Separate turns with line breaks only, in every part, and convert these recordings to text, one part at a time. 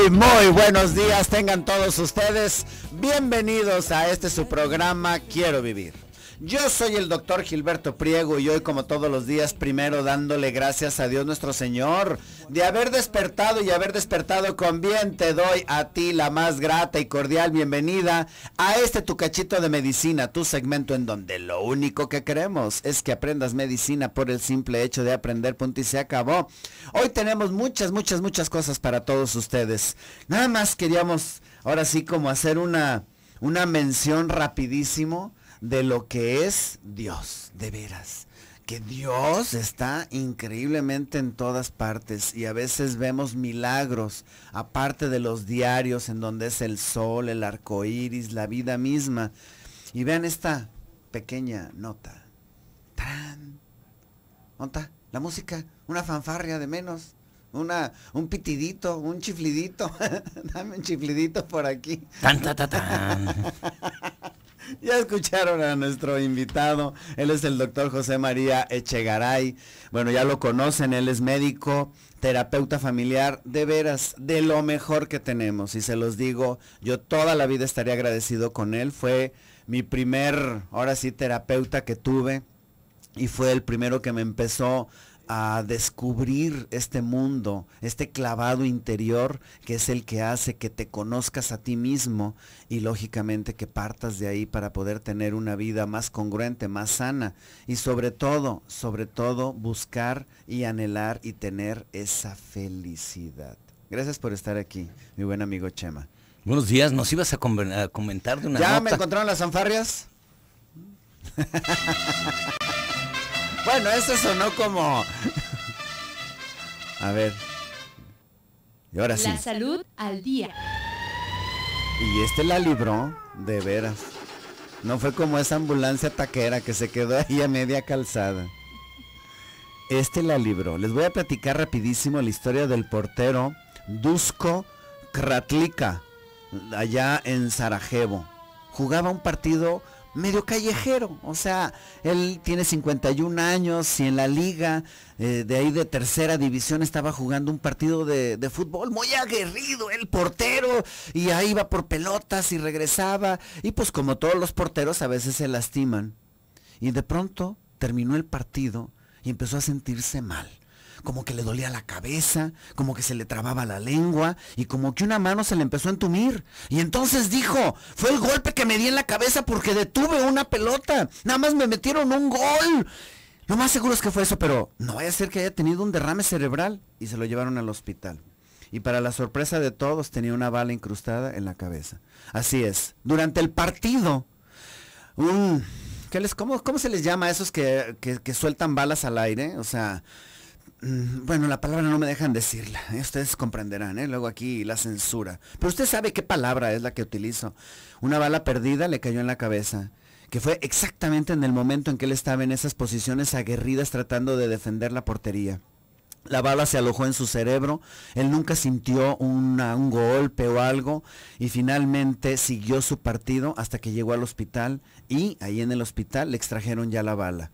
Muy buenos días, tengan todos ustedes bienvenidos a este su programa Quiero Vivir. Yo soy el doctor Gilberto Priego y hoy, como todos los días, primero dándole gracias a Dios nuestro Señor de haber despertado y haber despertado con bien. Te doy a ti la más grata y cordial bienvenida a este tu cachito de medicina, tu segmento en donde lo único que queremos es que aprendas medicina por el simple hecho de aprender, punto y se acabó. Hoy tenemos muchas cosas para todos ustedes. Nada más queríamos ahora sí como hacer una mención rapidísimo de lo que es Dios, de veras, que Dios está increíblemente en todas partes y a veces vemos milagros, aparte de los diarios en donde es el sol, el arco iris, la vida misma. Y vean esta pequeña nota. ¡Tarán! ¿Nota? La música, una fanfarria de menos. Un pitidito, un chiflidito. Dame un chiflidito por aquí.
Tan, ta, ta, tan.
Ya escucharon a nuestro invitado, él es el doctor José María Echegaray. Bueno, ya lo conocen, él es médico, terapeuta familiar, de veras, de lo mejor que tenemos. Y se los digo, yo toda la vida estaría agradecido con él. Fue mi primer, ahora sí, terapeuta que tuve y fue el primero que me empezó a descubrir este mundo, este clavado interior que es el que hace que te conozcas a ti mismo y lógicamente que partas de ahí para poder tener una vida más congruente, más sana y sobre todo buscar y anhelar y tener esa felicidad. Gracias por estar aquí, mi buen amigo Chema.
Buenos días, nos ibas a comentar de una
¿Ya
nota?
me encontraron las fanfarrias? Bueno, eso sonó como... A ver. Y ahora sí.
La salud al día.
Y la libró, de veras. No fue como esa ambulancia taquera que se quedó ahí a media calzada. La libró. Les voy a platicar rapidísimo la historia del portero Duško Kratlika, allá en Sarajevo. Jugaba un partido medio callejero, o sea, él tiene 51 años y en la liga de ahí de tercera división estaba jugando un partido de fútbol muy aguerrido, el portero, y ahí iba por pelotas y regresaba, y pues como todos los porteros a veces se lastiman, y de pronto terminó el partido y empezó a sentirse mal. Como que le dolía la cabeza, como que se le trababa la lengua y como que una mano se le empezó a entumir. Y entonces dijo, fue el golpe que me di en la cabeza porque detuve una pelota. Nada más me metieron un gol. Lo más seguro es que fue eso, pero no vaya a ser que haya tenido un derrame cerebral. Y se lo llevaron al hospital. Y para la sorpresa de todos tenía una bala incrustada en la cabeza. Así es, durante el partido, ¿cómo se les llama a esos que sueltan balas al aire? O sea... Bueno, la palabra no me dejan decirla, ustedes comprenderán, luego aquí la censura. Pero usted sabe qué palabra es la que utilizo. Una bala perdida le cayó en la cabeza, que fue exactamente en el momento en que él estaba en esas posiciones aguerridas tratando de defender la portería. La bala se alojó en su cerebro, él nunca sintió un golpe o algo y finalmente siguió su partido hasta que llegó al hospital y ahí en el hospital le extrajeron ya la bala.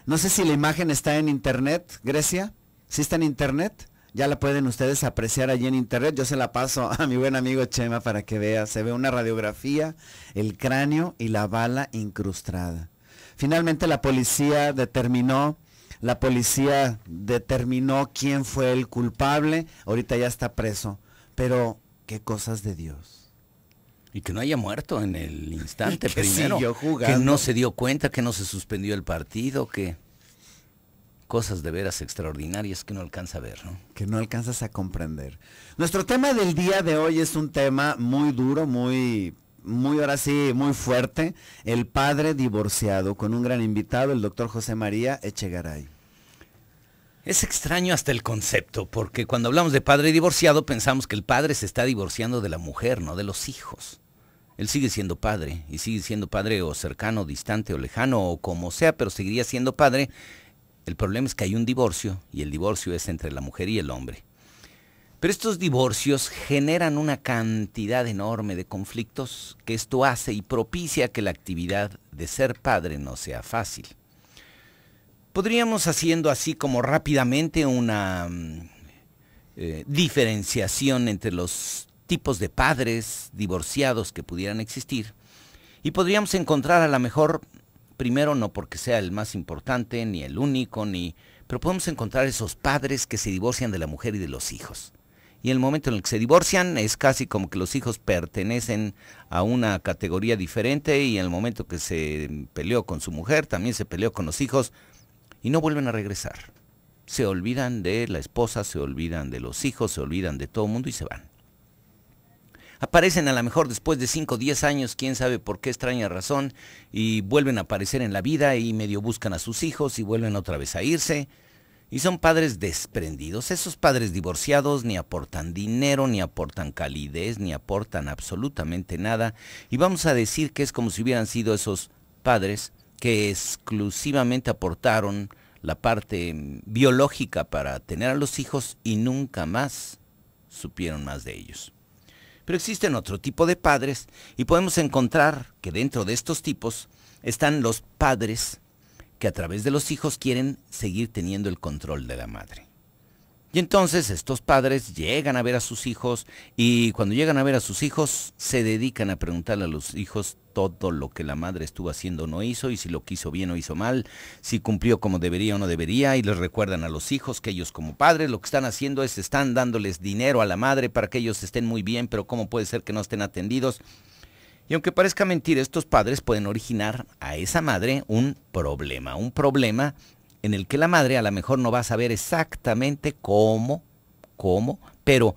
No sé si la imagen está en internet, Grecia. ¿Sí está en internet? Ya la pueden ustedes apreciar allí en internet. Yo se la paso a mi buen amigo Chema para que vea. Se ve una radiografía, el cráneo y la bala incrustada. Finalmente la policía determinó quién fue el culpable. Ahorita ya está preso. Pero, qué cosas de Dios.
Y que no haya muerto en el instante
que
primero.
siguió jugando.
Que no se dio cuenta, que no se suspendió el partido, que... Cosas de veras extraordinarias que no alcanza a ver, ¿no?
Que no alcanzas a comprender. Nuestro tema del día de hoy es un tema muy duro, muy ahora sí, muy fuerte. El padre divorciado, con un gran invitado, el doctor José María Echegaray.
Es extraño hasta el concepto, porque cuando hablamos de padre divorciado pensamos que el padre se está divorciando de la mujer, no de los hijos. Él sigue siendo padre, y sigue siendo padre o cercano, distante o lejano, o como sea, pero seguiría siendo padre. El problema es que hay un divorcio, y el divorcio es entre la mujer y el hombre. Pero estos divorcios generan una cantidad enorme de conflictos que esto hace y propicia que la actividad de ser padre no sea fácil. Podríamos, haciendo así como rápidamente una diferenciación entre los tipos de padres divorciados que pudieran existir. Y podríamos encontrar a lo mejor, primero no porque sea el más importante, ni el único, pero podemos encontrar esos padres que se divorcian de la mujer y de los hijos. Y en el momento en el que se divorcian es casi como que los hijos pertenecen a una categoría diferente, y en el momento que se peleó con su mujer, también se peleó con los hijos y no vuelven a regresar. Se olvidan de la esposa, se olvidan de los hijos, se olvidan de todo el mundo y se van. Aparecen a lo mejor después de 5 o 10 años, quién sabe por qué extraña razón, y vuelven a aparecer en la vida y medio buscan a sus hijos y vuelven otra vez a irse. Y son padres desprendidos. Esos padres divorciados ni aportan dinero, ni aportan calidez, ni aportan absolutamente nada. Y vamos a decir que es como si hubieran sido esos padres que exclusivamente aportaron la parte biológica para tener a los hijos y nunca más supieron más de ellos. Pero existen otro tipo de padres y podemos encontrar que dentro de estos tipos están los padres que a través de los hijos quieren seguir teniendo el control de la madre. Y entonces estos padres llegan a ver a sus hijos y cuando llegan a ver a sus hijos se dedican a preguntarle a los hijos todo lo que la madre estuvo haciendo o no hizo, y si lo quiso bien o hizo mal, si cumplió como debería o no debería, y les recuerdan a los hijos que ellos como padres lo que están haciendo es están dándoles dinero a la madre para que ellos estén muy bien, pero cómo puede ser que no estén atendidos. Y aunque parezca mentira, estos padres pueden originar a esa madre un problema en el que la madre a lo mejor no va a saber exactamente cómo, pero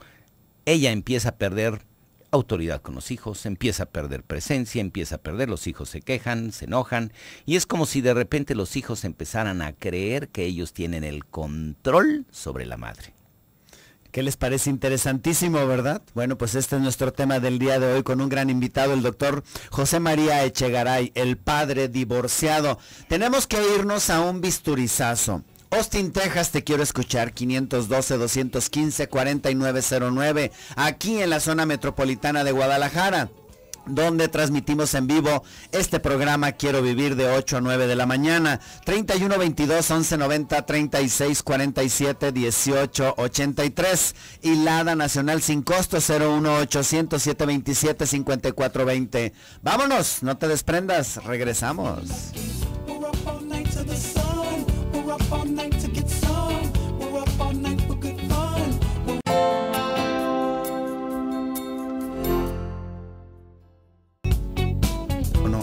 ella empieza a perder autoridad con los hijos, empieza a perder presencia, empieza a perder, los hijos se quejan, se enojan, y es como si de repente los hijos empezaran a creer que ellos tienen el control sobre la madre.
¿Qué les parece? Interesantísimo, ¿verdad? Bueno, pues este es nuestro tema del día de hoy con un gran invitado, el doctor José María Echegaray, el padre divorciado. Tenemos que irnos a un bisturizazo. Austin, Texas, te quiero escuchar, 512-215-4909, aquí en la zona metropolitana de Guadalajara, donde transmitimos en vivo este programa Quiero Vivir de 8 a 9 de la mañana. 3122-1190, 3647-1883 y Lada Nacional sin costo 01800-727-5420. Vámonos, no te desprendas, regresamos.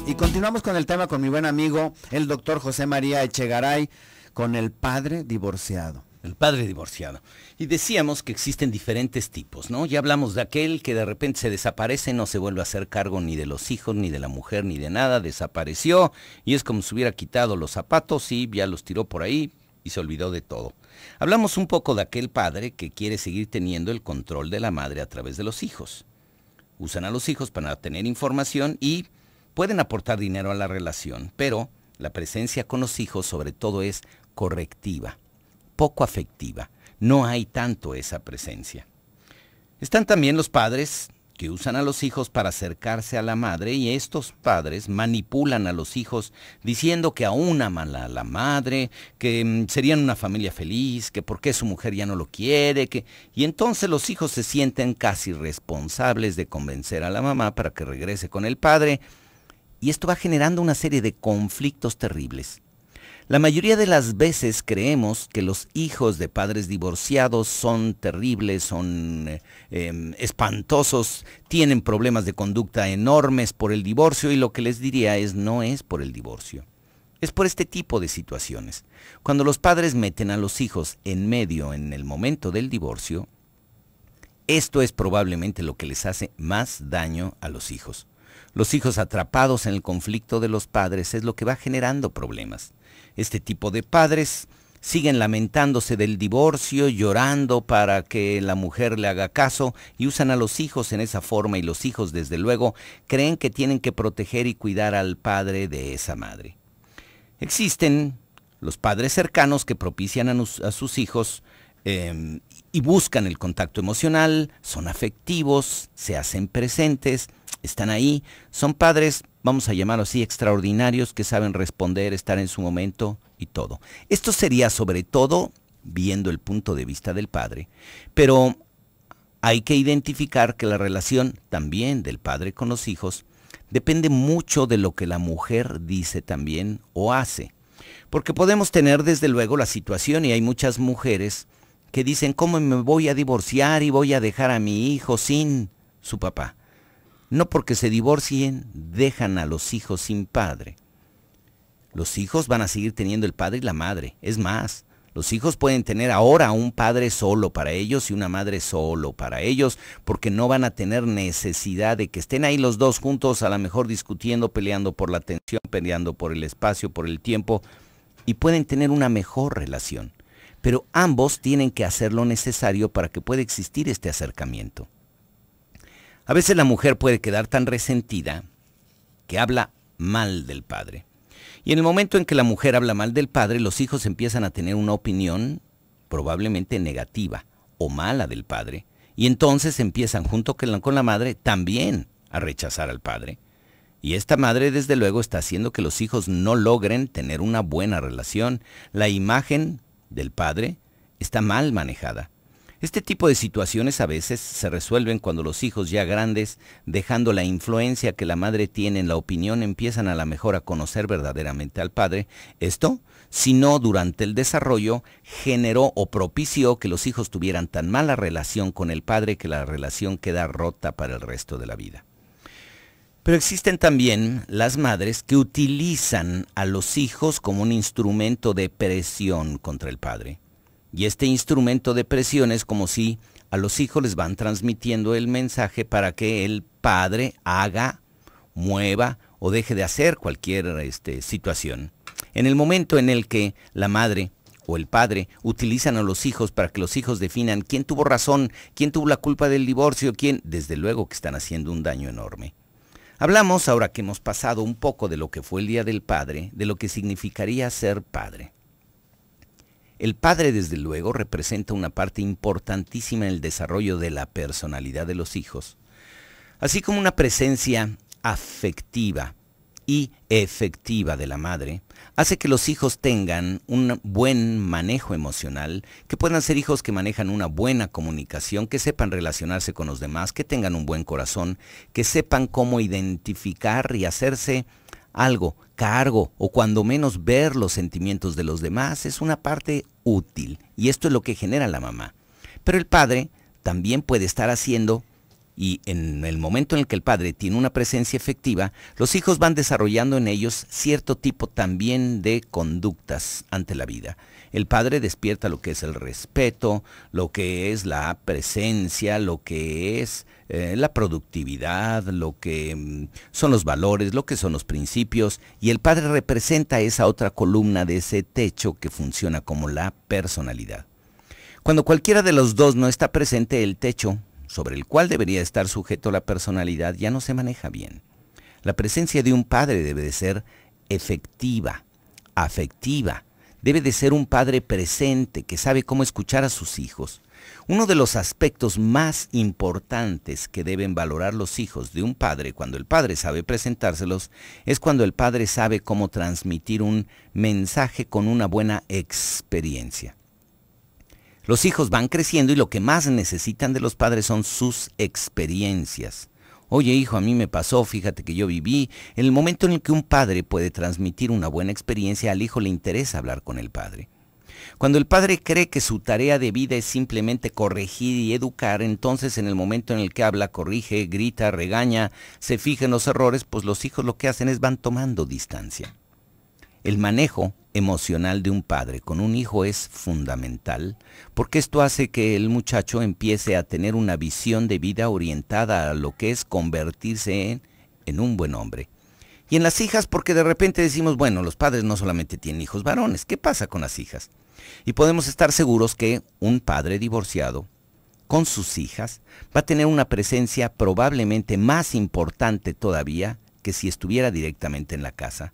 Y continuamos con el tema con mi buen amigo, el doctor José María Echegaray, con el padre divorciado.
El padre divorciado. Y decíamos que existen diferentes tipos, ¿no? Ya hablamos de aquel que de repente se desaparece, no se vuelve a hacer cargo ni de los hijos, ni de la mujer, ni de nada, desapareció, y es como si hubiera quitado los zapatos y ya los tiró por ahí y se olvidó de todo. Hablamos un poco de aquel padre que quiere seguir teniendo el control de la madre a través de los hijos. Usan a los hijos para tener información y pueden aportar dinero a la relación, pero la presencia con los hijos sobre todo es correctiva, poco afectiva. No hay tanto esa presencia. Están también los padres que usan a los hijos para acercarse a la madre, y estos padres manipulan a los hijos diciendo que aún aman a la madre, que serían una familia feliz, que por qué su mujer ya no lo quiere, y entonces los hijos se sienten casi responsables de convencer a la mamá para que regrese con el padre. Y esto va generando una serie de conflictos terribles. La mayoría de las veces creemos que los hijos de padres divorciados son terribles, son espantosos, tienen problemas de conducta enormes por el divorcio, y lo que les diría es no es por el divorcio. Es por este tipo de situaciones. Cuando los padres meten a los hijos en medio en el momento del divorcio, esto es probablemente lo que les hace más daño a los hijos. Los hijos atrapados en el conflicto de los padres es lo que va generando problemas. Este tipo de padres siguen lamentándose del divorcio, llorando para que la mujer le haga caso, y usan a los hijos en esa forma, y los hijos desde luego creen que tienen que proteger y cuidar al padre de esa madre. Existen los padres cercanos que propician a sus hijos y buscan el contacto emocional, son afectivos, se hacen presentes, están ahí, son padres, vamos a llamarlo así, extraordinarios, que saben responder, estar en su momento y todo. Esto sería sobre todo viendo el punto de vista del padre, pero hay que identificar que la relación también del padre con los hijos depende mucho de lo que la mujer dice también o hace. Porque podemos tener desde luego la situación, y hay muchas mujeres que dicen, ¿cómo me voy a divorciar y voy a dejar a mi hijo sin su papá? No porque se divorcien, dejan a los hijos sin padre. Los hijos van a seguir teniendo el padre y la madre. Es más, los hijos pueden tener ahora un padre solo para ellos y una madre solo para ellos, porque no van a tener necesidad de que estén ahí los dos juntos, a lo mejor discutiendo, peleando por la atención, peleando por el espacio, por el tiempo, y pueden tener una mejor relación. Pero ambos tienen que hacer lo necesario para que pueda existir este acercamiento. A veces la mujer puede quedar tan resentida que habla mal del padre. Y en el momento en que la mujer habla mal del padre, los hijos empiezan a tener una opinión probablemente negativa o mala del padre. Y entonces empiezan junto con la madre también a rechazar al padre. Y esta madre desde luego está haciendo que los hijos no logren tener una buena relación. La imagen del padre está mal manejada. Este tipo de situaciones a veces se resuelven cuando los hijos ya grandes, dejando la influencia que la madre tiene en la opinión, empiezan a la mejor a conocer verdaderamente al padre. Esto, si no durante el desarrollo, generó o propició que los hijos tuvieran tan mala relación con el padre que la relación queda rota para el resto de la vida. Pero existen también las madres que utilizan a los hijos como un instrumento de presión contra el padre. Y este instrumento de presión es como si a los hijos les van transmitiendo el mensaje para que el padre haga, mueva o deje de hacer cualquier situación. En el momento en el que la madre o el padre utilizan a los hijos para que los hijos definan quién tuvo razón, quién tuvo la culpa del divorcio, quién, desde luego que están haciendo un daño enorme. Hablamos, ahora que hemos pasado un poco de lo que fue el Día del Padre, de lo que significaría ser padre. El padre, desde luego, representa una parte importantísima en el desarrollo de la personalidad de los hijos, así como una presencia afectiva y efectiva de la madre, hace que los hijos tengan un buen manejo emocional, que puedan ser hijos que manejan una buena comunicación, que sepan relacionarse con los demás, que tengan un buen corazón, que sepan cómo identificar y hacerse algo, cargo o cuando menos ver los sentimientos de los demás. Es una parte útil y esto es lo que genera la mamá. Pero el padre también puede estar haciendo, y en el momento en el que el padre tiene una presencia efectiva, los hijos van desarrollando en ellos cierto tipo también de conductas ante la vida. El padre despierta lo que es el respeto, lo que es la presencia, lo que es la productividad, lo que son los valores, lo que son los principios, y el padre representa esa otra columna de ese techo que funciona como la personalidad. Cuando cualquiera de los dos no está presente, el techo sobre el cual debería estar sujeto la personalidad ya no se maneja bien. La presencia de un padre debe de ser efectiva, afectiva. Debe de ser un padre presente que sabe cómo escuchar a sus hijos. Uno de los aspectos más importantes que deben valorar los hijos de un padre cuando el padre sabe presentárselos es cuando el padre sabe cómo transmitir un mensaje con una buena experiencia. Los hijos van creciendo y lo que más necesitan de los padres son sus experiencias. Oye, hijo, a mí me pasó, fíjate que yo viví. En el momento en el que un padre puede transmitir una buena experiencia, al hijo le interesa hablar con el padre. Cuando el padre cree que su tarea de vida es simplemente corregir y educar, entonces en el momento en el que habla, corrige, grita, regaña, se fija en los errores, pues los hijos lo que hacen es van tomando distancia. El manejo emocional de un padre con un hijo es fundamental, porque esto hace que el muchacho empiece a tener una visión de vida orientada a lo que es convertirse en un buen hombre. Y en las hijas, porque de repente decimos, bueno, los padres no solamente tienen hijos varones, ¿qué pasa con las hijas? Y podemos estar seguros que un padre divorciado con sus hijas va a tener una presencia probablemente más importante todavía que si estuviera directamente en la casa.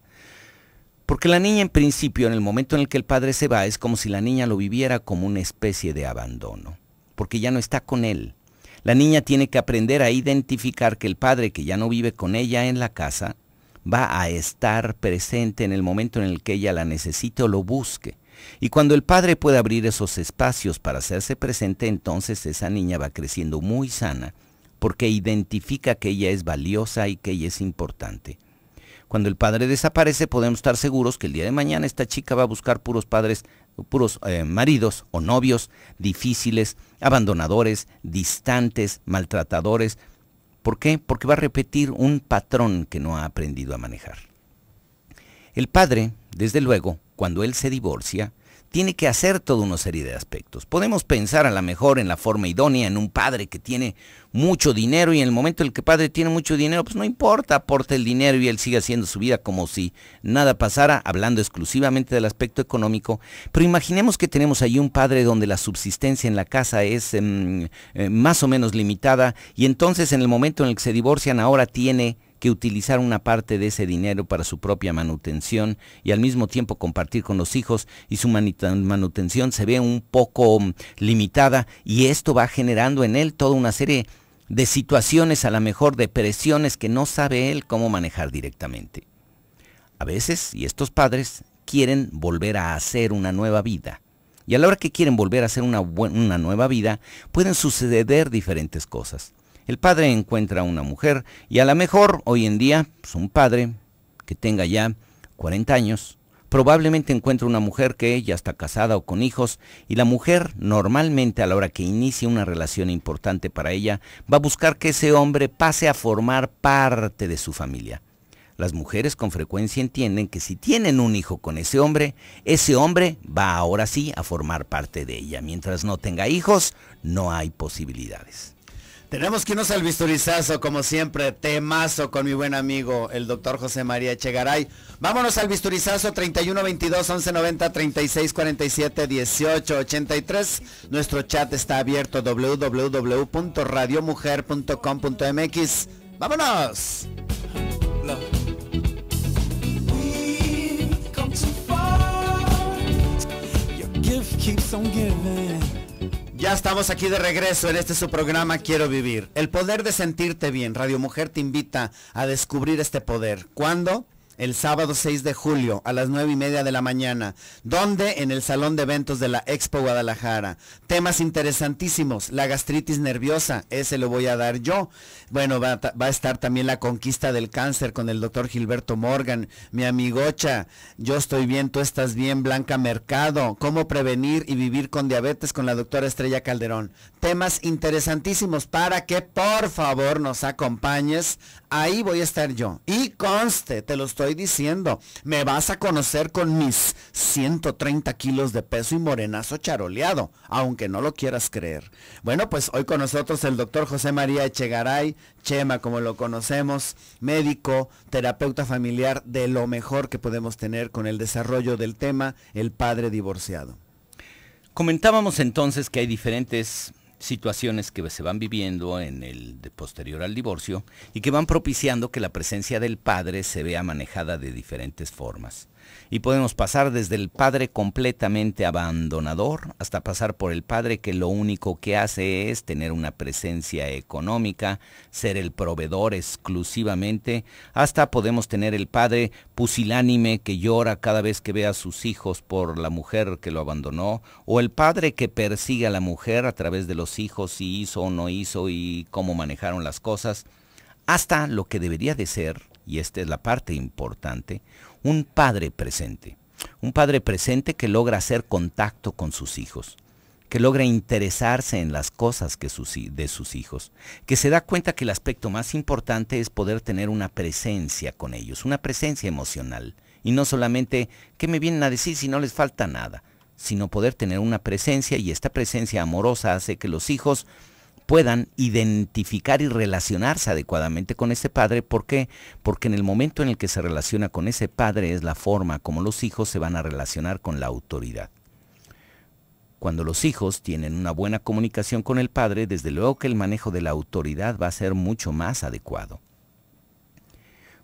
Porque la niña en principio, en el momento en el que el padre se va, es como si la niña lo viviera como una especie de abandono, porque ya no está con él. La niña tiene que aprender a identificar que el padre que ya no vive con ella en la casa va a estar presente en el momento en el que ella la necesite o lo busque. Y cuando el padre puede abrir esos espacios para hacerse presente, entonces esa niña va creciendo muy sana, porque identifica que ella es valiosa y que ella es importante. Cuando el padre desaparece, podemos estar seguros que el día de mañana esta chica va a buscar puros maridos o novios difíciles, abandonadores, distantes, maltratadores. ¿Por qué? Porque va a repetir un patrón que no ha aprendido a manejar. El padre, desde luego, cuando él se divorcia, tiene que hacer toda una serie de aspectos. Podemos pensar a lo mejor en la forma idónea, en un padre que tiene mucho dinero, y en el momento en el que el padre tiene mucho dinero, pues no importa, aporta el dinero y él sigue haciendo su vida como si nada pasara, hablando exclusivamente del aspecto económico. Pero imaginemos que tenemos ahí un padre donde la subsistencia en la casa es más o menos limitada, y entonces en el momento en el que se divorcian ahora tiene que utilizar una parte de ese dinero para su propia manutención y al mismo tiempo compartir con los hijos, y su manutención se ve un poco limitada, y esto va generando en él toda una serie de situaciones, a lo mejor de presiones que no sabe él cómo manejar directamente. A veces, y estos padres quieren volver a hacer una nueva vida, y a la hora que quieren volver a hacer una nueva vida, pueden suceder diferentes cosas. El padre encuentra a una mujer, y a lo mejor hoy en día, pues un padre que tenga ya 40 años, probablemente encuentra una mujer que ya está casada o con hijos, y la mujer normalmente a la hora que inicia una relación importante para ella, va a buscar que ese hombre pase a formar parte de su familia. Las mujeres con frecuencia entienden que si tienen un hijo con ese hombre va ahora sí a formar parte de ella. Mientras no tenga hijos, no hay posibilidades.
Tenemos que irnos al bisturizazo, como siempre, temazo con mi buen amigo, el doctor José María Echegaray. Vámonos al bisturizazo, 3122-1190, 3647-1883. Nuestro chat está abierto, www.radiomujer.com.mx. ¡Vámonos! Ya estamos aquí de regreso en este su programa Quiero Vivir. El poder de sentirte bien. Radio Mujer te invita a descubrir este poder. ¿Cuándo? El sábado 6 de julio a las 9:30 de la mañana. ¿Dónde? En el Salón de Eventos de la Expo Guadalajara. Temas interesantísimos. La gastritis nerviosa, ese lo voy a dar yo. Bueno, va a estar también la conquista del cáncer con el doctor Gilberto Morgan. Mi amigocha, yo estoy bien, tú estás bien, Blanca Mercado. Cómo prevenir y vivir con diabetes con la doctora Estrella Calderón. Temas interesantísimos para que por favor nos acompañes. Ahí voy a estar yo. Y conste, te lo estoy diciendo, me vas a conocer con mis 130 kilos de peso y morenazo charoleado, aunque no lo quieras creer. Bueno, pues hoy con nosotros el doctor José María Echegaray, Chema como lo conocemos, médico, terapeuta familiar, de lo mejor que podemos tener con el desarrollo del tema, el padre divorciado.
Comentábamos entonces que hay diferentes situaciones que se van viviendo posterior al divorcio y que van propiciando que la presencia del padre se vea manejada de diferentes formas. Y podemos pasar desde el padre completamente abandonador hasta pasar por el padre que lo único que hace es tener una presencia económica, ser el proveedor exclusivamente, hasta podemos tener el padre pusilánime que llora cada vez que ve a sus hijos por la mujer que lo abandonó, o el padre que persigue a la mujer a través de los hijos, si hizo o no hizo y cómo manejaron las cosas, hasta lo que debería de ser, y esta es la parte importante, un padre presente que logra hacer contacto con sus hijos, que logra interesarse en las cosas de sus hijos, que se da cuenta que el aspecto más importante es poder tener una presencia con ellos, una presencia emocional, y no solamente qué me vienen a decir si no les falta nada, sino poder tener una presencia, y esta presencia amorosa hace que los hijos puedan identificar y relacionarse adecuadamente con ese padre. ¿Por qué? Porque en el momento en el que se relaciona con ese padre es la forma como los hijos se van a relacionar con la autoridad. Cuando los hijos tienen una buena comunicación con el padre, desde luego que el manejo de la autoridad va a ser mucho más adecuado.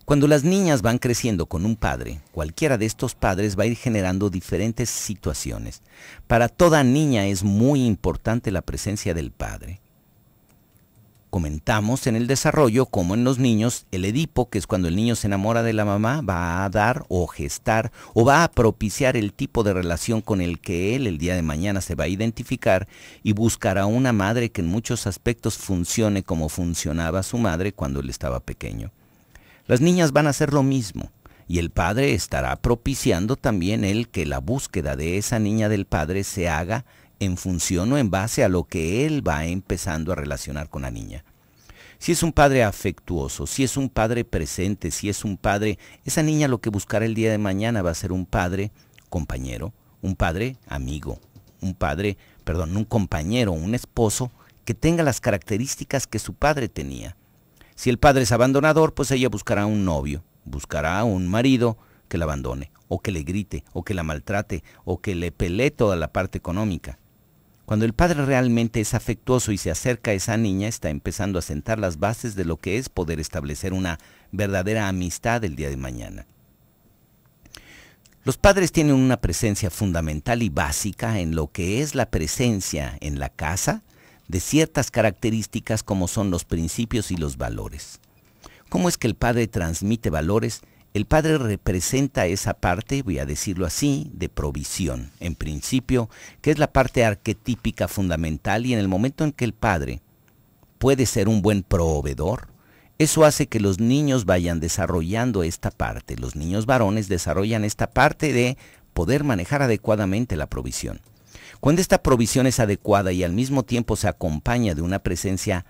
Cuando las niñas van creciendo con un padre, cualquiera de estos padres va a ir generando diferentes situaciones. Para toda niña es muy importante la presencia del padre. Comentamos en el desarrollo como en los niños el Edipo, que es cuando el niño se enamora de la mamá, va a dar o gestar o va a propiciar el tipo de relación con el que él el día de mañana se va a identificar y buscará una madre que en muchos aspectos funcione como funcionaba su madre cuando él estaba pequeño. Las niñas van a hacer lo mismo y el padre estará propiciando también el que la búsqueda de esa niña del padre se haga en función o en base a lo que él va empezando a relacionar con la niña. Si es un padre afectuoso, si es un padre presente, si es un padre, esa niña lo que buscará el día de mañana va a ser un padre compañero, un padre amigo, un compañero, un esposo que tenga las características que su padre tenía. Si el padre es abandonador, pues ella buscará un novio, buscará un marido que la abandone, o que le grite, o que la maltrate, o que le pelee toda la parte económica. Cuando el padre realmente es afectuoso y se acerca a esa niña, está empezando a sentar las bases de lo que es poder establecer una verdadera amistad el día de mañana. Los padres tienen una presencia fundamental y básica en lo que es la presencia en la casa de ciertas características como son los principios y los valores. ¿Cómo es que el padre transmite valores? El padre representa esa parte, voy a decirlo así, de provisión, en principio, que es la parte arquetípica fundamental, y en el momento en que el padre puede ser un buen proveedor, eso hace que los niños vayan desarrollando esta parte. Los niños varones desarrollan esta parte de poder manejar adecuadamente la provisión. Cuando esta provisión es adecuada y al mismo tiempo se acompaña de una presencia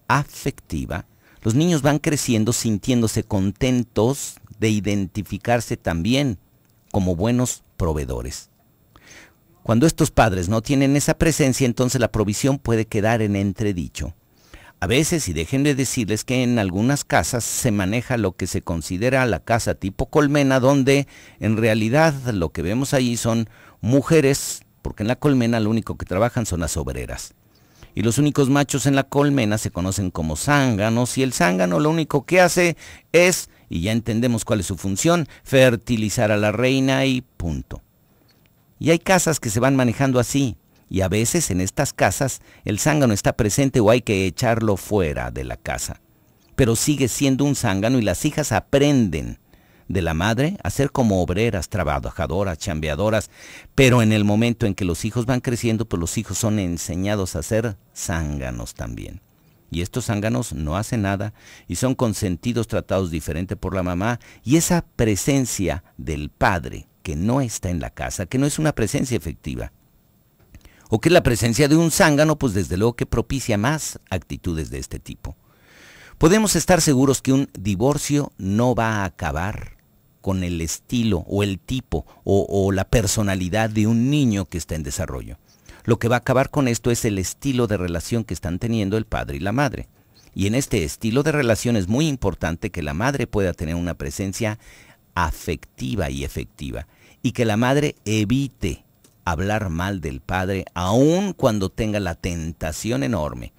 afectiva, los niños van creciendo sintiéndose contentos de identificarse también como buenos proveedores. Cuando estos padres no tienen esa presencia, entonces la provisión puede quedar en entredicho. A veces, y déjenme decirles que en algunas casas se maneja lo que se considera la casa tipo colmena, donde en realidad lo que vemos ahí son mujeres, porque en la colmena lo único que trabajan son las obreras. Y los únicos machos en la colmena se conocen como zánganos, y el zángano lo único que hace es, y ya entendemos cuál es su función, fertilizar a la reina y punto. Y hay casas que se van manejando así, y a veces en estas casas el zángano está presente o hay que echarlo fuera de la casa. Pero sigue siendo un zángano y las hijas aprenden de la madre a ser como obreras, trabajadoras, chambeadoras, pero en el momento en que los hijos van creciendo, pues los hijos son enseñados a ser zánganos también. Y estos zánganos no hacen nada y son consentidos, tratados diferente por la mamá, y esa presencia del padre que no está en la casa, que no es una presencia efectiva, o que es la presencia de un zángano, pues desde luego que propicia más actitudes de este tipo. Podemos estar seguros que un divorcio no va a acabar con el estilo o el tipo o la personalidad de un niño que está en desarrollo. Lo que va a acabar con esto es el estilo de relación que están teniendo el padre y la madre. Y en este estilo de relación es muy importante que la madre pueda tener una presencia afectiva y efectiva, y que la madre evite hablar mal del padre aun cuando tenga la tentación enorme.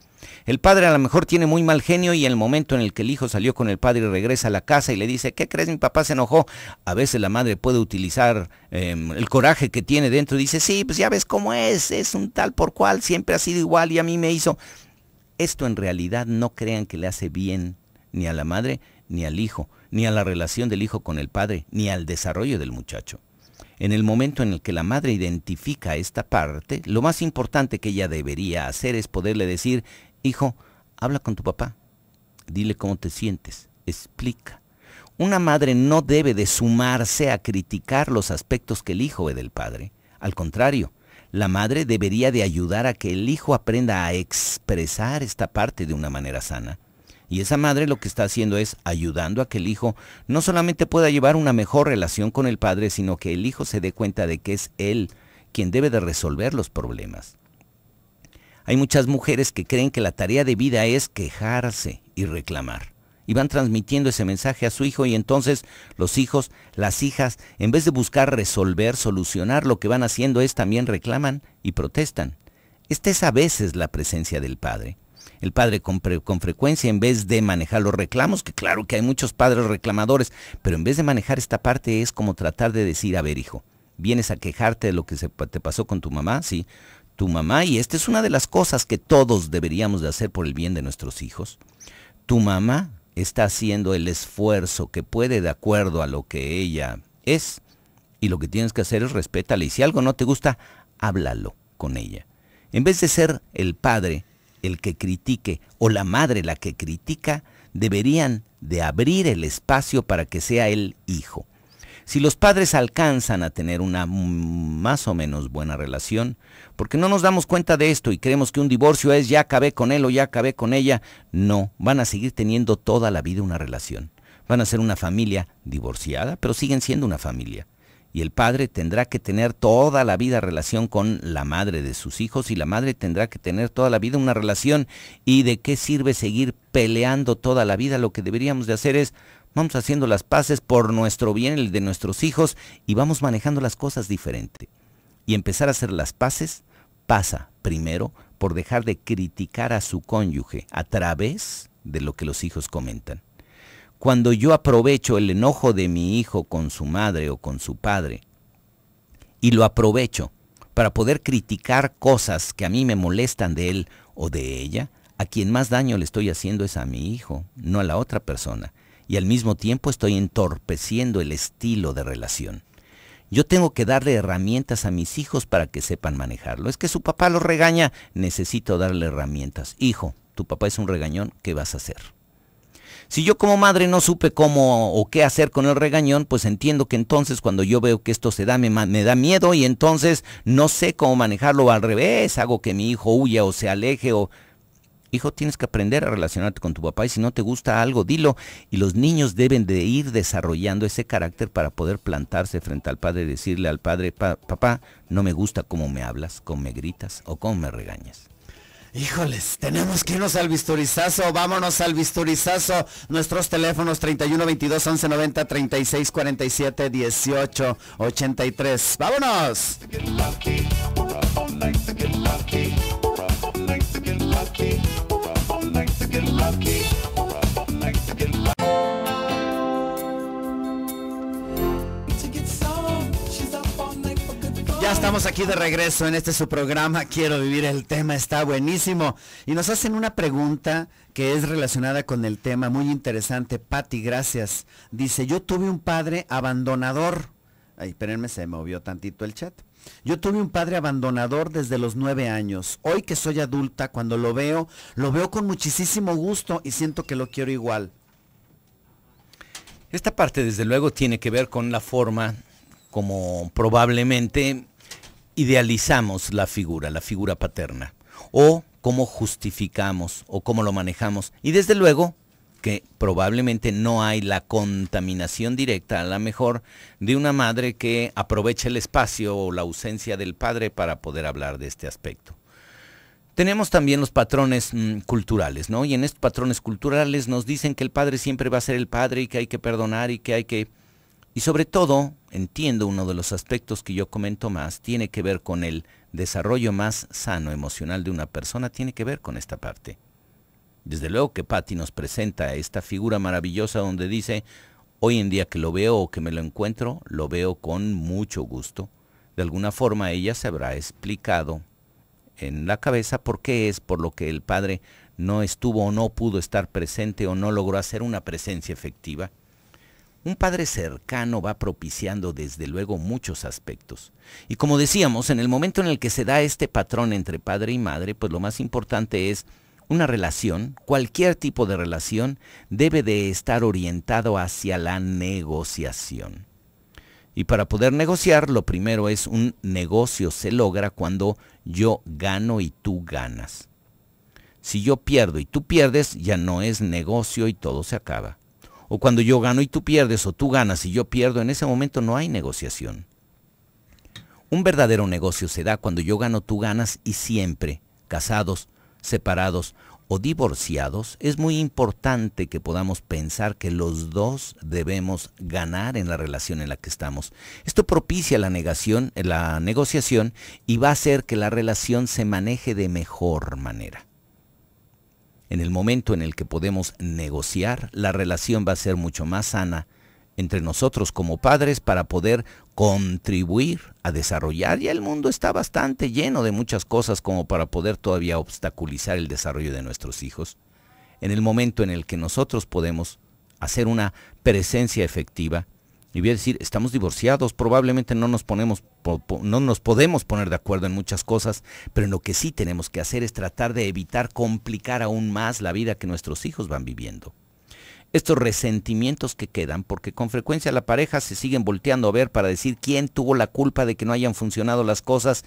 El padre a lo mejor tiene muy mal genio y en el momento en el que el hijo salió con el padre y regresa a la casa y le dice, ¿qué crees? Mi papá se enojó. A veces la madre puede utilizar el coraje que tiene dentro y dice, sí, pues ya ves cómo es un tal por cual, siempre ha sido igual y a mí me hizo. Esto en realidad no crean que le hace bien ni a la madre, ni al hijo, ni a la relación del hijo con el padre, ni al desarrollo del muchacho. En el momento en el que la madre identifica esta parte, lo más importante que ella debería hacer es poderle decir, hijo, habla con tu papá, dile cómo te sientes, explica. Una madre no debe de sumarse a criticar los aspectos que el hijo ve del padre. Al contrario, la madre debería de ayudar a que el hijo aprenda a expresar esta parte de una manera sana. Y esa madre lo que está haciendo es ayudando a que el hijo no solamente pueda llevar una mejor relación con el padre, sino que el hijo se dé cuenta de que es él quien debe de resolver los problemas. Hay muchas mujeres que creen que la tarea de vida es quejarse y reclamar. Y van transmitiendo ese mensaje a su hijo y entonces los hijos, las hijas, en vez de buscar resolver, solucionar, lo que van haciendo es también reclaman y protestan. Esta es a veces la presencia del padre. El padre con frecuencia, en vez de manejar los reclamos, que claro que hay muchos padres reclamadores, pero en vez de manejar esta parte es como tratar de decir, a ver hijo, ¿vienes a quejarte de lo que te pasó con tu mamá? Sí. tu mamá, y esta es una de las cosas que todos deberíamos de hacer por el bien de nuestros hijos, tu mamá está haciendo el esfuerzo que puede de acuerdo a lo que ella es, y lo que tienes que hacer es respétala, y si algo no te gusta, háblalo con ella. En vez de ser el padre el que critique o la madre la que critica, deberían de abrir el espacio para que sea el hijo. Si los padres alcanzan a tener una más o menos buena relación, porque no nos damos cuenta de esto y creemos que un divorcio es ya acabé con él o ya acabé con ella, no, van a seguir teniendo toda la vida una relación. Van a ser una familia divorciada, pero siguen siendo una familia. Y el padre tendrá que tener toda la vida relación con la madre de sus hijos y la madre tendrá que tener toda la vida una relación. ¿Y de qué sirve seguir peleando toda la vida? Lo que deberíamos de hacer es, vamos haciendo las paces por nuestro bien, el de nuestros hijos, y vamos manejando las cosas diferente. Y empezar a hacer las paces pasa, primero, por dejar de criticar a su cónyuge a través de lo que los hijos comentan. Cuando yo aprovecho el enojo de mi hijo con su madre o con su padre, y lo aprovecho para poder criticar cosas que a mí me molestan de él o de ella, a quien más daño le estoy haciendo es a mi hijo, no a la otra persona. Y al mismo tiempo estoy entorpeciendo el estilo de relación. Yo tengo que darle herramientas a mis hijos para que sepan manejarlo. Es que su papá los regaña, necesito darle herramientas. Hijo, tu papá es un regañón, ¿qué vas a hacer? Si yo como madre no supe cómo o qué hacer con el regañón, pues entiendo que entonces cuando yo veo que esto se da, me da miedo y entonces no sé cómo manejarlo, al revés, hago que mi hijo huya o se aleje o... Hijo, tienes que aprender a relacionarte con tu papá y si no te gusta algo, dilo. Y los niños deben de ir desarrollando ese carácter para poder plantarse frente al padre y decirle al padre, papá, no me gusta cómo me hablas, cómo me gritas o cómo me regañas.
Híjoles, tenemos que irnos al bisturizazo, vámonos al bisturizazo. Nuestros teléfonos 31 22 11 90 36 47 18 83. ¡Vámonos! Ya estamos aquí de regreso en este su programa Quiero Vivir. El tema está buenísimo y nos hacen una pregunta que es relacionada con el tema, muy interesante. Pati, gracias. Dice, yo tuve un padre abandonador. Ay, espérenme, se movió tantito el chat. Yo tuve un padre abandonador desde los 9 años. Hoy que soy adulta, cuando lo veo con muchísimo gusto y siento que lo quiero igual.
Esta parte desde luego tiene que ver con la forma como probablemente idealizamos la figura paterna, o cómo justificamos, o cómo lo manejamos. Y desde luego que probablemente no hay la contaminación directa, a lo mejor, de una madre que aprovecha el espacio o la ausencia del padre para poder hablar de este aspecto. Tenemos también los patrones culturales, ¿no? Y en estos patrones culturales nos dicen que el padre siempre va a ser el padre y que hay que perdonar y que hay que... Y sobre todo, entiendo uno de los aspectos que yo comento más, tiene que ver con el desarrollo más sano emocional de una persona, tiene que ver con esta parte. Desde luego que Patti nos presenta esta figura maravillosa donde dice, hoy en día que lo veo o que me lo encuentro, lo veo con mucho gusto. De alguna forma ella se habrá explicado en la cabeza por qué es por lo que el padre no estuvo o no pudo estar presente o no logró hacer una presencia efectiva. Un padre cercano va propiciando desde luego muchos aspectos. Y como decíamos, en el momento en el que se da este patrón entre padre y madre, pues lo más importante es una relación, cualquier tipo de relación, debe de estar orientado hacia la negociación. Y para poder negociar, lo primero es un negocio se logra cuando yo gano y tú ganas. Si yo pierdo y tú pierdes, ya no es negocio y todo se acaba. O cuando yo gano y tú pierdes, o tú ganas y yo pierdo, en ese momento no hay negociación. Un verdadero negocio se da cuando yo gano, tú ganas y siempre, casados, separados o divorciados, es muy importante que podamos pensar que los dos debemos ganar en la relación en la que estamos. Esto propicia la negociación y va a hacer que la relación se maneje de mejor manera. En el momento en el que podemos negociar, la relación va a ser mucho más sana entre nosotros como padres para poder contribuir a desarrollar. Ya el mundo está bastante lleno de muchas cosas como para poder todavía obstaculizar el desarrollo de nuestros hijos. En el momento en el que nosotros podemos hacer una presencia efectiva, y voy a decir, estamos divorciados, probablemente no nos podemos poner de acuerdo en muchas cosas, pero en lo que sí tenemos que hacer es tratar de evitar complicar aún más la vida que nuestros hijos van viviendo. Estos resentimientos que quedan, porque con frecuencia la pareja se siguen volteando a ver para decir quién tuvo la culpa de que no hayan funcionado las cosas,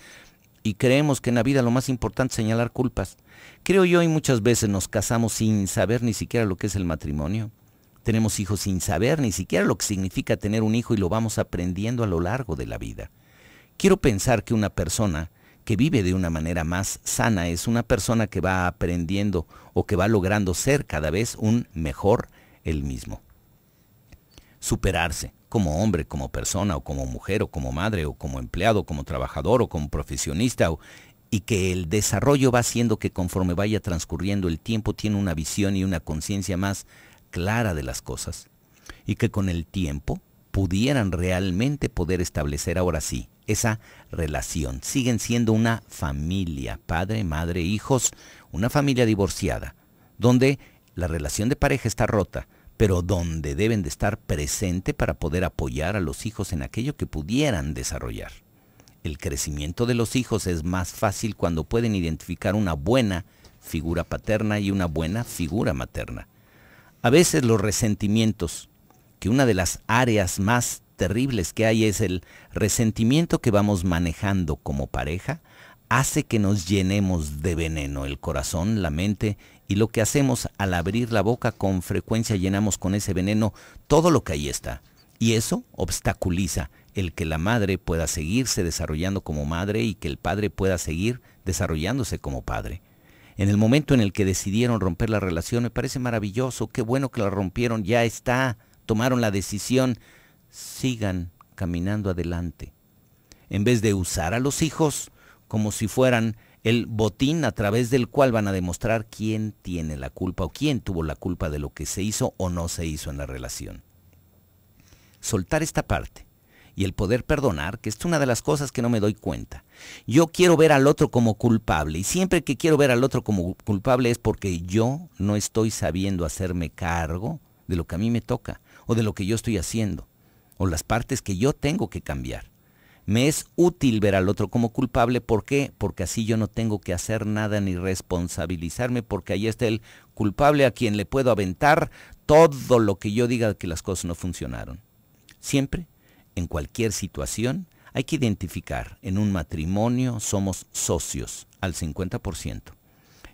y creemos que en la vida lo más importante es señalar culpas. Creo yo, y muchas veces nos casamos sin saber ni siquiera lo que es el matrimonio. Tenemos hijos sin saber ni siquiera lo que significa tener un hijo y lo vamos aprendiendo a lo largo de la vida. Quiero pensar que una persona que vive de una manera más sana es una persona que va aprendiendo o que va logrando ser cada vez un mejor él mismo. Superarse como hombre, como persona o como mujer o como madre o como empleado, como trabajador o como profesionista y que el desarrollo va haciendo que conforme vaya transcurriendo el tiempo tiene una visión y una conciencia más clara de las cosas y que con el tiempo pudieran realmente poder establecer ahora sí esa relación. Siguen siendo una familia, padre, madre, hijos, una familia divorciada, donde la relación de pareja está rota, pero donde deben de estar presente para poder apoyar a los hijos en aquello que pudieran desarrollar. El crecimiento de los hijos es más fácil cuando pueden identificar una buena figura paterna y una buena figura materna. A veces los resentimientos, que una de las áreas más terribles que hay es el resentimiento que vamos manejando como pareja, hace que nos llenemos de veneno el corazón, la mente, y lo que hacemos al abrir la boca con frecuencia llenamos con ese veneno todo lo que ahí está. Y eso obstaculiza el que la madre pueda seguirse desarrollando como madre y que el padre pueda seguir desarrollándose como padre. En el momento en el que decidieron romper la relación, me parece maravilloso, qué bueno que la rompieron, ya está, tomaron la decisión, sigan caminando adelante. En vez de usar a los hijos como si fueran el botín a través del cual van a demostrar quién tiene la culpa o quién tuvo la culpa de lo que se hizo o no se hizo en la relación. Soltar esta parte y el poder perdonar, que es una de las cosas que no me doy cuenta. Yo quiero ver al otro como culpable y siempre que quiero ver al otro como culpable es porque yo no estoy sabiendo hacerme cargo de lo que a mí me toca o de lo que yo estoy haciendo o las partes que yo tengo que cambiar. Me es útil ver al otro como culpable, ¿por qué? Porque así yo no tengo que hacer nada ni responsabilizarme, porque ahí está el culpable a quien le puedo aventar todo lo que yo diga que las cosas no funcionaron. Siempre, en cualquier situación, hay que identificar, en un matrimonio somos socios al 50%.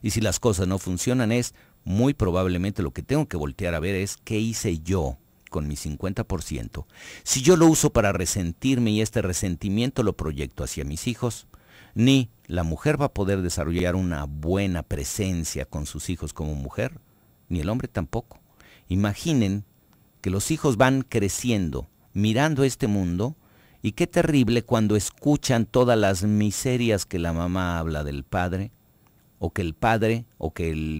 Y si las cosas no funcionan es, muy probablemente lo que tengo que voltear a ver es qué hice yo con mi 50%. Si yo lo uso para resentirme y este resentimiento lo proyecto hacia mis hijos, ni la mujer va a poder desarrollar una buena presencia con sus hijos como mujer, ni el hombre tampoco. Imaginen que los hijos van creciendo, mirando este mundo, y qué terrible cuando escuchan todas las miserias que la mamá habla del padre, o que el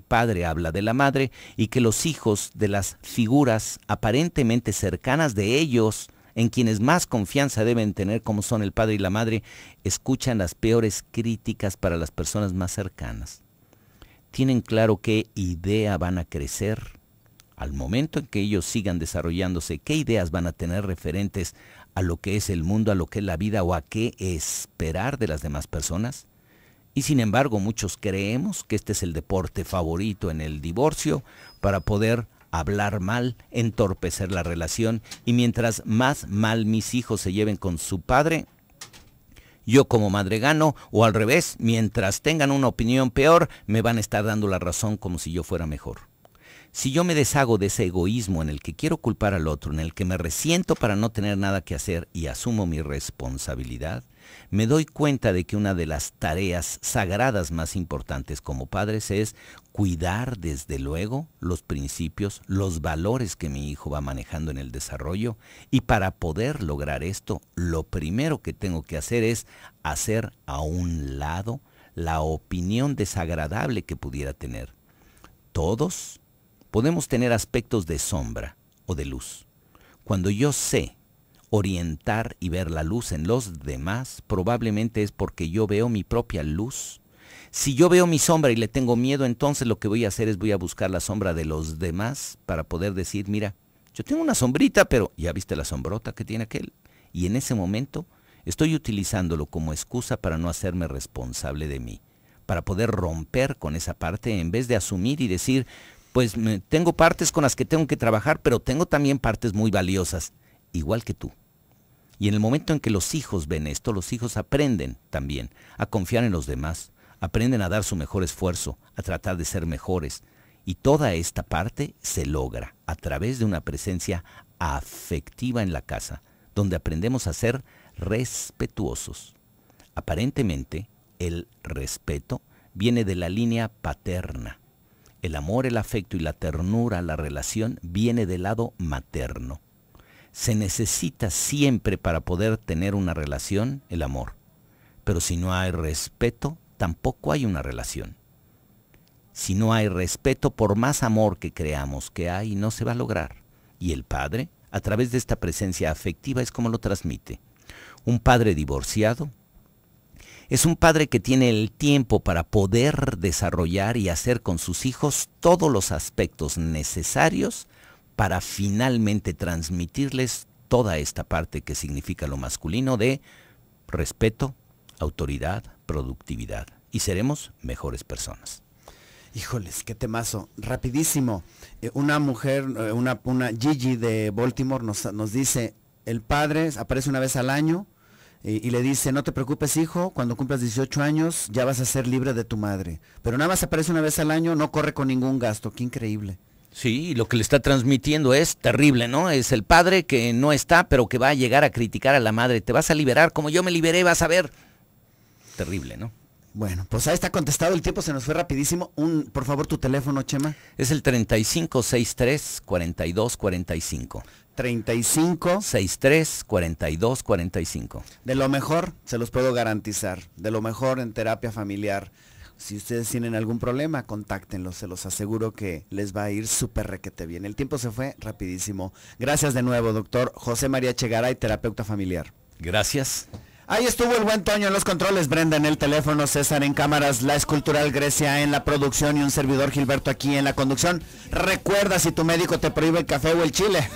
padre habla de la madre, y que los hijos de las figuras aparentemente cercanas de ellos, en quienes más confianza deben tener como son el padre y la madre, escuchan las peores críticas para las personas más cercanas. ¿Tienen claro qué idea van a crecer? Al momento en que ellos sigan desarrollándose, ¿qué ideas van a tener referentes a lo que es el mundo, a lo que es la vida o a qué esperar de las demás personas? Y sin embargo, muchos creemos que este es el deporte favorito en el divorcio para poder hablar mal, entorpecer la relación, y mientras más mal mis hijos se lleven con su padre, yo como madre gano, o al revés, mientras tengan una opinión peor, me van a estar dando la razón como si yo fuera mejor. Si yo me deshago de ese egoísmo en el que quiero culpar al otro, en el que me resiento para no tener nada que hacer y asumo mi responsabilidad, me doy cuenta de que una de las tareas sagradas más importantes como padres es cuidar desde luego los principios, los valores que mi hijo va manejando en el desarrollo, y para poder lograr esto, lo primero que tengo que hacer es hacer a un lado la opinión desagradable que pudiera tener. Todos podemos tener aspectos de sombra o de luz. Cuando yo sé orientar y ver la luz en los demás, probablemente es porque yo veo mi propia luz. Si yo veo mi sombra y le tengo miedo, entonces lo que voy a hacer es voy a buscar la sombra de los demás para poder decir, mira, yo tengo una sombrita, pero ¿ya viste la sombrota que tiene aquel? Y en ese momento estoy utilizándolo como excusa para no hacerme responsable de mí, para poder romper con esa parte en vez de asumir y decir, pues tengo partes con las que tengo que trabajar, pero tengo también partes muy valiosas, igual que tú. Y en el momento en que los hijos ven esto, los hijos aprenden también a confiar en los demás, aprenden a dar su mejor esfuerzo, a tratar de ser mejores. Y toda esta parte se logra a través de una presencia afectiva en la casa, donde aprendemos a ser respetuosos. Aparentemente, el respeto viene de la línea paterna. El amor, el afecto y la ternura, la relación, viene del lado materno. Se necesita siempre para poder tener una relación el amor. Pero si no hay respeto, tampoco hay una relación. Si no hay respeto, por más amor que creamos que hay, no se va a lograr. Y el padre, a través de esta presencia afectiva, es como lo transmite. Un padre divorciado es un padre que tiene el tiempo para poder desarrollar y hacer con sus hijos todos los aspectos necesarios para finalmente transmitirles toda esta parte que significa lo masculino de respeto, autoridad, productividad. Y seremos mejores personas.
Híjoles, qué temazo. Rapidísimo. Una mujer, una Gigi de Baltimore nos dice, el padre aparece una vez al año y le dice, no te preocupes hijo, cuando cumplas 18 años ya vas a ser libre de tu madre. Pero nada más aparece una vez al año, no corre con ningún gasto. Qué increíble.
Sí, y lo que le está transmitiendo es terrible, ¿no? Es el padre que no está, pero que va a llegar a criticar a la madre. Te vas a liberar como yo me liberé, vas a ver. Terrible, ¿no?
Bueno, pues ahí está contestado, el tiempo se nos fue rapidísimo. Por favor, tu teléfono, Chema.
Es el 3563-4245.
35-63-4245.
4245.
De lo mejor, se los puedo garantizar. De lo mejor en terapia familiar. Si ustedes tienen algún problema, contáctenlos. Se los aseguro que les va a ir súper requete bien. El tiempo se fue rapidísimo. Gracias de nuevo, doctor José María Echegaray, terapeuta familiar.
Gracias.
Ahí estuvo el buen Toño en los controles, Brenda en el teléfono, César en cámaras, la escultural Grecia en la producción y un servidor Gilberto aquí en la conducción. Recuerda, si tu médico te prohíbe el café o el chile,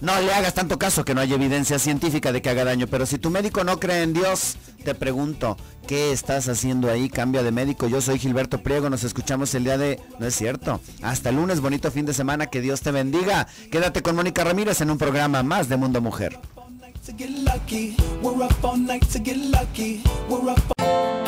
no le hagas tanto caso, que no hay evidencia científica de que haga daño. Pero si tu médico no cree en Dios, te pregunto, ¿qué estás haciendo ahí? Cambia de médico. Yo soy Gilberto Priego, nos escuchamos el día de... No es cierto. Hasta el lunes, bonito fin de semana, que Dios te bendiga. Quédate con Mónica Ramírez en un programa más de Mundo Mujer. To get lucky, we're up all night to get lucky, we're up all...